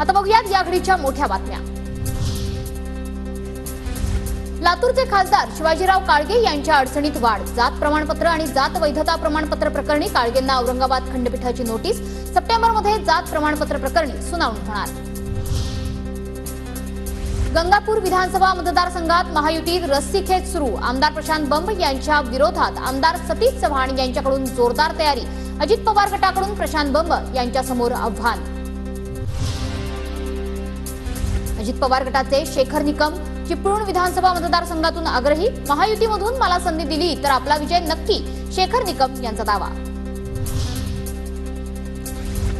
आता बघूयात या घडीच्या मोठ्या बातम्या। लातूरचे खासदार शिवाजीराव काळगे यांच्या अडचणीत वाढ। जात प्रमाणपत्र आणि जात वैधता प्रमाणपत्र प्रकरणी काळगेंना औरंगाबाद खंडपीठाची नोटीस। सप्टेंबरमध्ये जात प्रमाणपत्र प्रकरणी सुनावणी होणार। गंगापूर विधानसभा मतदारसंघात महायुतीत रस्सीखेच सुरू। आमदार प्रशांत बंब यांच्या विरोधात आमदार सतीश चव्हाण यांच्याकडून जोरदार तयारी। अजित पवार गटाकडून प्रशांत बंब यांच्या समोर आव्हान। अजित पवार गटाचे शेखर निकम चिपळूण विधानसभा मतदारसंघातून आग्रही। महायुतीमधून मला संधी दिली तर आपला विजय नक्की, शेखर निकम यांचा दावा।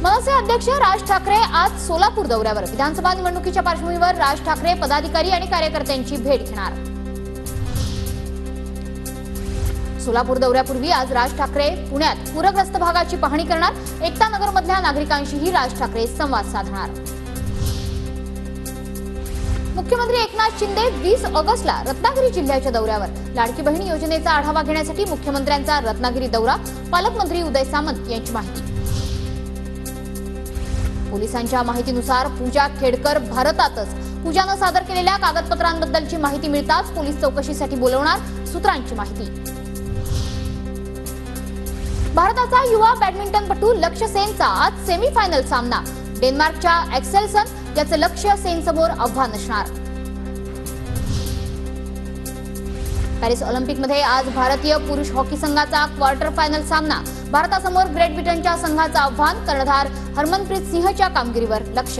मनसे अध्यक्ष राज ठाकरे आज सोलापूर दौऱ्यावर। विधानसभा निवडणुकीच्या पार्श्वभूमीवर राज ठाकरे पदाधिकारी आणि कार्यकर्त्यांची भेट घेणार। सोलापूर दौऱ्यापूर्वी आज राज ठाकरे पुण्यात पूरग्रस्त भागाची पाहणी करणार। एकता नगरमधल्या नागरिकांशीही राज ठाकरे संवाद साधणार। मुख्यमंत्री एकनाथ शिंदे 20 ऑगस्टला रत्नागिरी जिल्ह्याच्या दौऱ्यावर। लाडकी बहीण योजनेचा आढावा घेण्यासाठी मुख्यमंत्र्यांचा रत्नागिरी दौरा। पालकमंत्री उदय सामंत यांची माहिती। पोलिसांच्या माहितीनुसार पूजा खेडकर भारतातच। पूजानं सादर केलेल्या कागदपत्रांबद्दलची माहिती मिळताच पोलीस चौकशीसाठी बोलवणार, सूत्रांची माहिती। भारताचा युवा बॅडमिंटनपटू लक्ष्य सेनचा आज सेमीफायनल सामना। डेन्मार्कच्या ॲक्सेलसन याचे लक्ष्य सेन समोर आव्हान असणार। पॅरिस ऑलिम्पिकमध्ये आज भारतीय पुरुष हॉकी संघाचा क्वार्टर फायनल सामना। भारतासमोर ग्रेट ब्रिटनच्या संघाचं आव्हान। कर्णधार हरमनप्रीत सिंहच्या कामगिरीवर लक्ष।